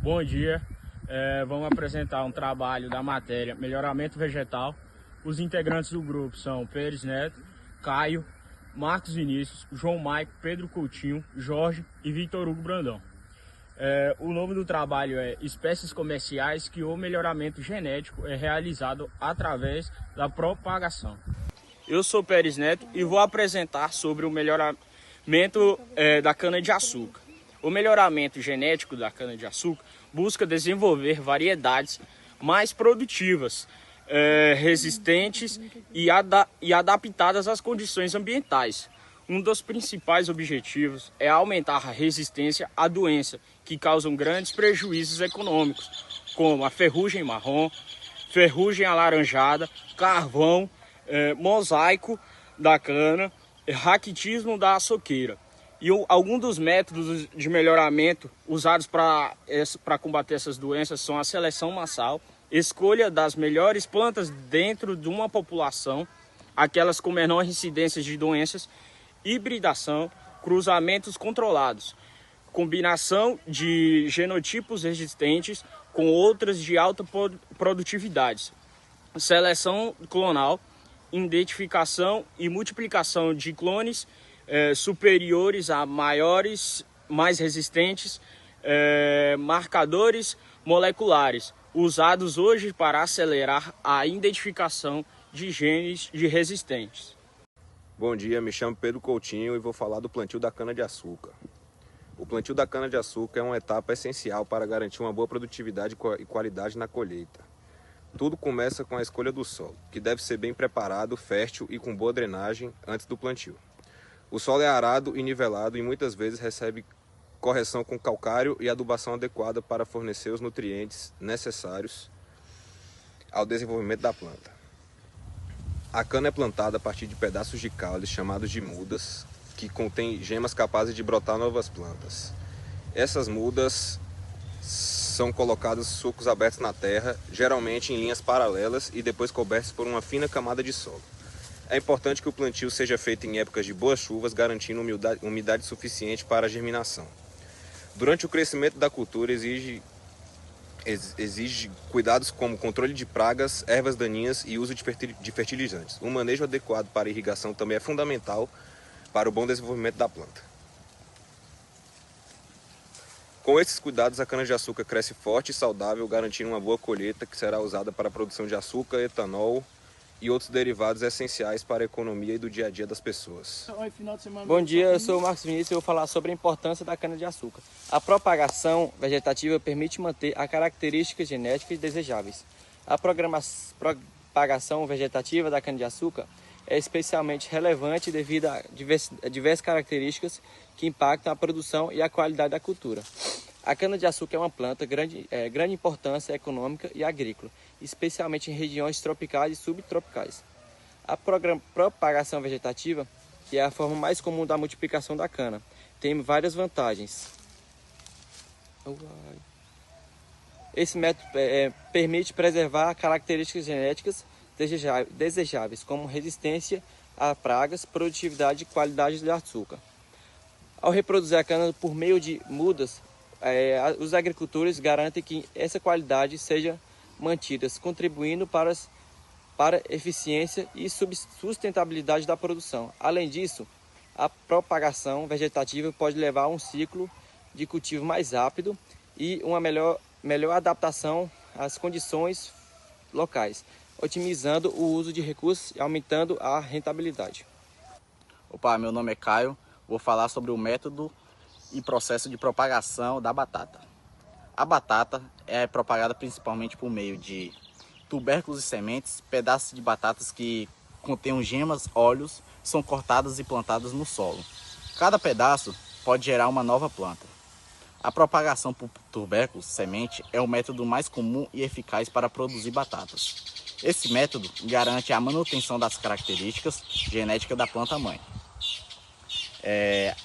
Bom dia, vamos apresentar um trabalho da matéria Melhoramento Vegetal. Os integrantes do grupo são Pérez Neto, Caio, Marcos Vinícius, João Maico, Pedro Coutinho, Jorge e Vitor Hugo Brandão. O nome do trabalho é Espécies Comerciais que o melhoramento genético é realizado através da propagação. Eu sou Pérez Neto e vou apresentar sobre o melhoramento da cana-de-açúcar. O melhoramento genético da cana-de-açúcar busca desenvolver variedades mais produtivas, resistentes e adaptadas às condições ambientais. Um dos principais objetivos é aumentar a resistência à doença, que causam grandes prejuízos econômicos, como a ferrugem marrom, ferrugem alaranjada, carvão, mosaico da cana, raquitismo da açoqueira. E alguns dos métodos de melhoramento usados para combater essas doenças são a seleção massal, escolha das melhores plantas dentro de uma população, aquelas com menor incidência de doenças, hibridação, cruzamentos controlados, combinação de genotipos resistentes com outras de alta produtividade, seleção clonal, identificação e multiplicação de clones superiores a maiores, mais resistentes, marcadores moleculares, usados hoje para acelerar a identificação de genes de resistentes. Bom dia, me chamo Pedro Coutinho e vou falar do plantio da cana-de-açúcar. O plantio da cana-de-açúcar é uma etapa essencial para garantir uma boa produtividade e qualidade na colheita. Tudo começa com a escolha do solo, que deve ser bem preparado, fértil e com boa drenagem antes do plantio. O solo é arado e nivelado e muitas vezes recebe correção com calcário e adubação adequada para fornecer os nutrientes necessários ao desenvolvimento da planta. A cana é plantada a partir de pedaços de caule chamados de mudas, que contêm gemas capazes de brotar novas plantas. Essas mudas são colocados sucos abertos na terra, geralmente em linhas paralelas e depois cobertos por uma fina camada de solo. É importante que o plantio seja feito em épocas de boas chuvas, garantindo umidade suficiente para a germinação. Durante o crescimento da cultura exige cuidados como controle de pragas, ervas daninhas e uso de fertilizantes. O manejo adequado para a irrigação também é fundamental para o bom desenvolvimento da planta. Com esses cuidados, a cana-de-açúcar cresce forte e saudável, garantindo uma boa colheita que será usada para a produção de açúcar, etanol e outros derivados essenciais para a economia e do dia a dia das pessoas. Bom dia, eu sou o Marcos Vinícius e vou falar sobre a importância da cana-de-açúcar. A propagação vegetativa permite manter as características genéticas desejáveis. A propagação vegetativa da cana-de-açúcar é especialmente relevante devido a diversas características que impactam a produção e a qualidade da cultura. A cana-de-açúcar é uma planta grande importância econômica e agrícola, especialmente em regiões tropicais e subtropicais. A propagação vegetativa, que é a forma mais comum da multiplicação da cana, tem várias vantagens. Esse método permite preservar características genéticas desejáveis, como resistência a pragas, produtividade e qualidade do açúcar. Ao reproduzir a cana por meio de mudas, os agricultores garantem que essa qualidade seja mantida, contribuindo para a eficiência e sustentabilidade da produção. Além disso, a propagação vegetativa pode levar a um ciclo de cultivo mais rápido e uma melhor adaptação às condições locais, otimizando o uso de recursos e aumentando a rentabilidade. Opa, meu nome é Caio, vou falar sobre o método e processo de propagação da batata. A batata é propagada principalmente por meio de tubérculos e sementes. Pedaços de batatas que contêm gemas, óleos, são cortados e plantados no solo. Cada pedaço pode gerar uma nova planta. A propagação por tubérculos, semente, é o método mais comum e eficaz para produzir batatas. Esse método garante a manutenção das características genéticas da planta-mãe.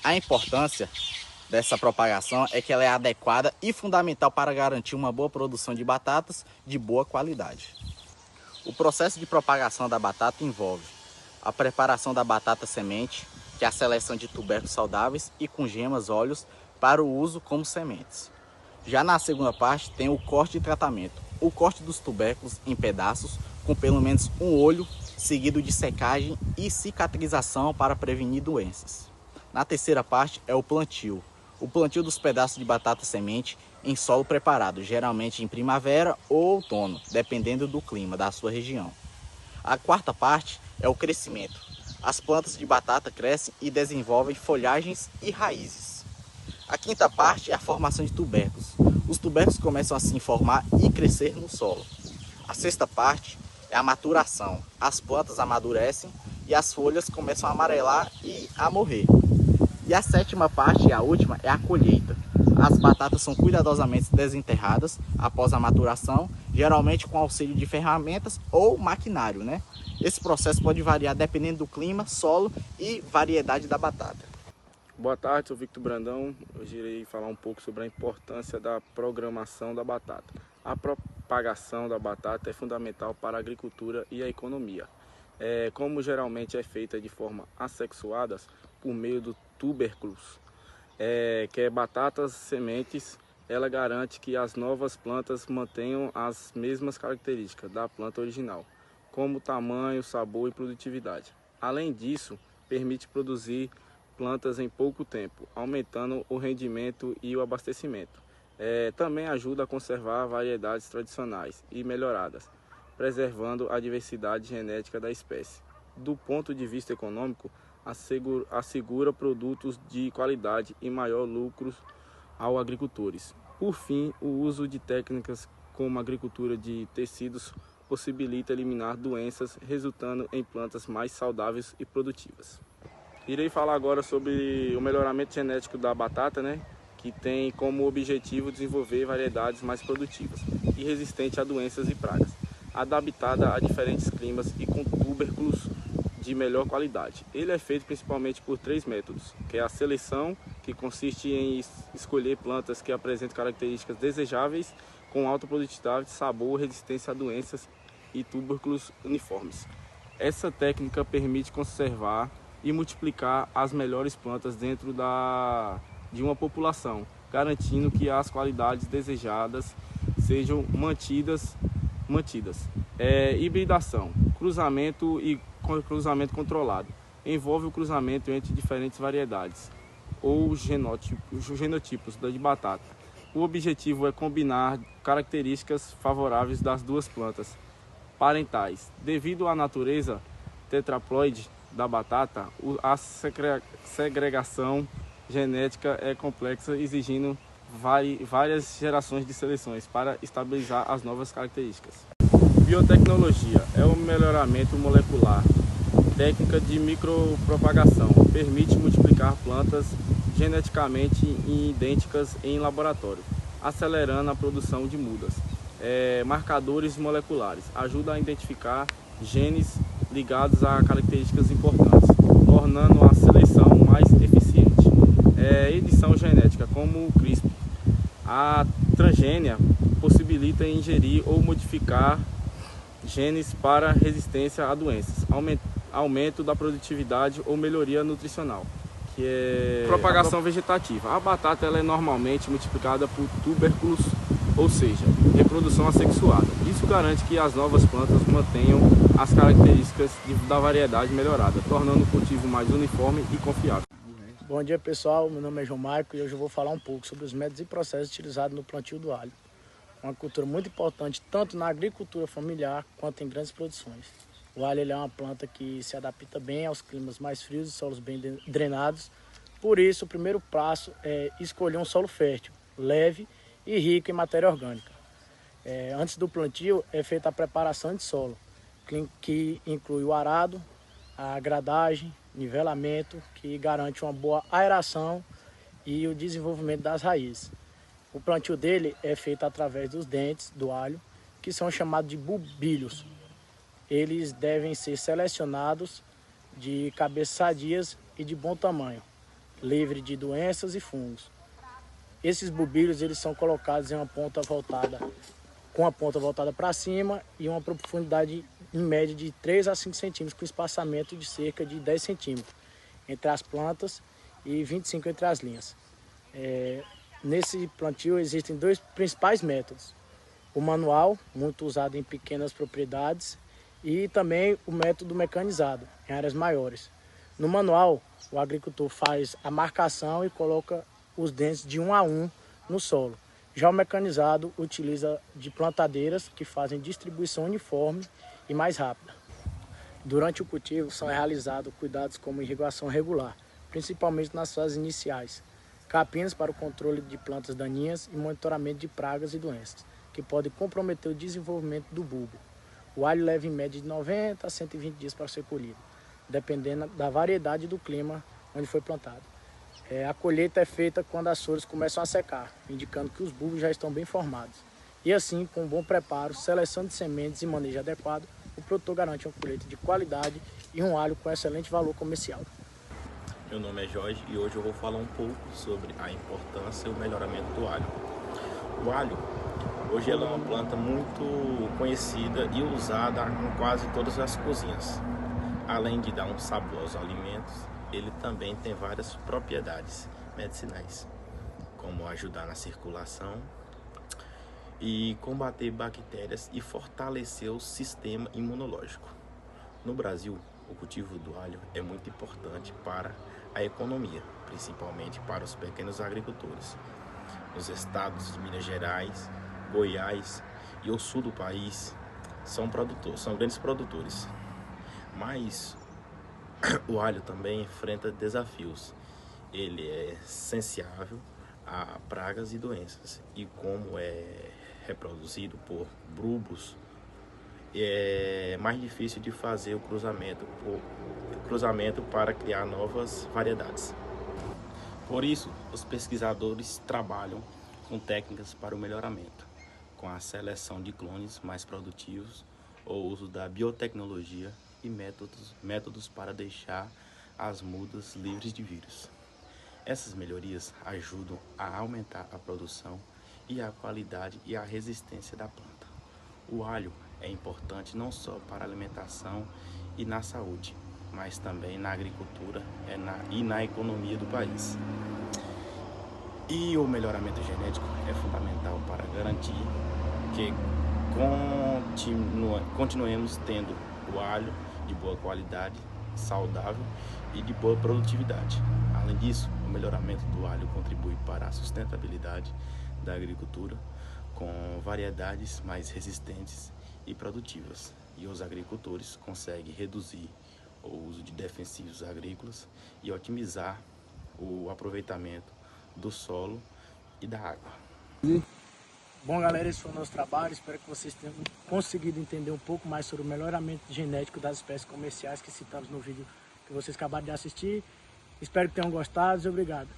A importância dessa propagação é que ela é adequada e fundamental para garantir uma boa produção de batatas de boa qualidade. O processo de propagação da batata envolve a preparação da batata semente, que é a seleção de tubérculos saudáveis e com gemas, óleos, para o uso como sementes. Já na segunda parte tem o corte e tratamento. O corte dos tubérculos em pedaços com pelo menos um olho, seguido de secagem e cicatrização para prevenir doenças. Na terceira parte é o plantio. O plantio dos pedaços de batata semente em solo preparado, geralmente em primavera ou outono, dependendo do clima da sua região. A quarta parte é o crescimento. As plantas de batata crescem e desenvolvem folhagens e raízes. A quinta parte é a formação de tubérculos. Os tubérculos começam a se formar e crescer no solo. A sexta parte é a maturação. As plantas amadurecem e as folhas começam a amarelar e a morrer. E a sétima parte e a última é a colheita. As batatas são cuidadosamente desenterradas após a maturação, geralmente com auxílio de ferramentas ou maquinário, né? Esse processo pode variar dependendo do clima, solo e variedade da batata. Boa tarde, sou Victor Brandão. Hoje irei falar um pouco sobre a importância da programação da batata. A propagação da batata é fundamental para a agricultura e a economia. Como geralmente é feita de forma assexuada, por meio do tubérculos, que é batatas sementes, ela garante que as novas plantas mantenham as mesmas características da planta original, como tamanho, sabor e produtividade. Além disso, permite produzir plantas em pouco tempo, aumentando o rendimento e o abastecimento. Também ajuda a conservar variedades tradicionais e melhoradas, preservando a diversidade genética da espécie. Do ponto de vista econômico, assegura produtos de qualidade e maior lucros aos agricultores. Por fim, o uso de técnicas como a agricultura de tecidos possibilita eliminar doenças, resultando em plantas mais saudáveis e produtivas. Irei falar agora sobre o melhoramento genético da batata, que tem como objetivo desenvolver variedades mais produtivas e resistentes a doenças e pragas, adaptada a diferentes climas e com tubérculos de melhor qualidade. Ele é feito principalmente por 3 métodos, que é a seleção, que consiste em escolher plantas que apresentam características desejáveis, com alta produtividade, sabor, resistência a doenças e tubérculos uniformes. Essa técnica permite conservar e multiplicar as melhores plantas dentro de uma população, garantindo que as qualidades desejadas sejam mantidas. Hibridação, cruzamento e cruzamento controlado. Envolve o cruzamento entre diferentes variedades ou genotipos de batata. O objetivo é combinar características favoráveis das duas plantas parentais. Devido à natureza tetraploide da batata, a segregação genética é complexa, exigindo várias gerações de seleções para estabilizar as novas características. Biotecnologia é o melhoramento molecular. Técnica de micropropagação permite multiplicar plantas geneticamente idênticas em laboratório, acelerando a produção de mudas. Marcadores moleculares ajuda a identificar genes ligados a características importantes, tornando a seleção mais eficiente. Edição genética, como o CRISPR. A transgênia possibilita ingerir ou modificar genes para resistência a doenças, aumento da produtividade ou melhoria nutricional, que é propagação vegetativa. A batata ela é normalmente multiplicada por tubérculos, ou seja, reprodução assexuada. Isso garante que as novas plantas mantenham as características da variedade melhorada, tornando o cultivo mais uniforme e confiável. Bom dia pessoal, meu nome é João Maico e hoje eu vou falar um pouco sobre os métodos e processos utilizados no plantio do alho. Uma cultura muito importante tanto na agricultura familiar quanto em grandes produções. O alho é uma planta que se adapta bem aos climas mais frios e solos bem drenados. Por isso, o primeiro passo é escolher um solo fértil, leve e rico em matéria orgânica. Antes do plantio é feita a preparação de solo, que inclui o arado, a gradagem, nivelamento, que garante uma boa aeração e o desenvolvimento das raízes. O plantio dele é feito através dos dentes do alho, que são chamados de bulbilhos. Eles devem ser selecionados de cabeças sadias e de bom tamanho, livre de doenças e fungos. Esses bulbilhos eles são colocados em uma ponta voltada, com a ponta voltada para cima e uma profundidade em média de 3 a 5 centímetros, com espaçamento de cerca de 10 centímetros entre as plantas e 25 entre as linhas. Nesse plantio existem dois principais métodos. O manual, muito usado em pequenas propriedades, e também o método mecanizado, em áreas maiores. No manual, o agricultor faz a marcação e coloca os dentes de um a um no solo. Já o mecanizado utiliza de plantadeiras que fazem distribuição uniforme e mais rápida. Durante o cultivo são realizados cuidados como irrigação regular, principalmente nas fases iniciais, capinas para o controle de plantas daninhas e monitoramento de pragas e doenças, que podem comprometer o desenvolvimento do bulbo. O alho leva em média de 90 a 120 dias para ser colhido, dependendo da variedade do clima onde foi plantado. A colheita é feita quando as flores começam a secar, indicando que os bulbos já estão bem formados. E assim, com um bom preparo, seleção de sementes e manejo adequado, o produtor garante uma colheita de qualidade e um alho com excelente valor comercial. Meu nome é Jorge e hoje eu vou falar um pouco sobre a importância e o melhoramento do alho. O alho, hoje ela é uma planta muito conhecida e usada em quase todas as cozinhas. Além de dar um sabor aos alimentos, ele também tem várias propriedades medicinais, como ajudar na circulação e combater bactérias e fortalecer o sistema imunológico. No Brasil, o cultivo do alho é muito importante para a economia, principalmente para os pequenos agricultores. Nos estados de Minas Gerais, Goiás e o sul do país são grandes produtores. Mas o alho também enfrenta desafios. Ele é sensível a pragas e doenças, e como é reproduzido por bulbos, é mais difícil de fazer o cruzamento para criar novas variedades. Por isso, os pesquisadores trabalham com técnicas para o melhoramento, com a seleção de clones mais produtivos, o uso da biotecnologia e métodos para deixar as mudas livres de vírus. Essas melhorias ajudam a aumentar a produção e a qualidade e a resistência da planta. O alho é importante não só para a alimentação e na saúde, mas também na agricultura e na economia do país. E o melhoramento genético é fundamental para garantir que continuemos tendo o alho de boa qualidade, saudável e de boa produtividade. Além disso, o melhoramento do alho contribui para a sustentabilidade da agricultura, com variedades mais resistentes e produtivas, e os agricultores conseguem reduzir o uso de defensivos agrícolas e otimizar o aproveitamento do solo e da água. Bom, galera, esse foi o nosso trabalho. Espero que vocês tenham conseguido entender um pouco mais sobre o melhoramento genético das espécies comerciais que citamos no vídeo que vocês acabaram de assistir. Espero que tenham gostado e obrigado.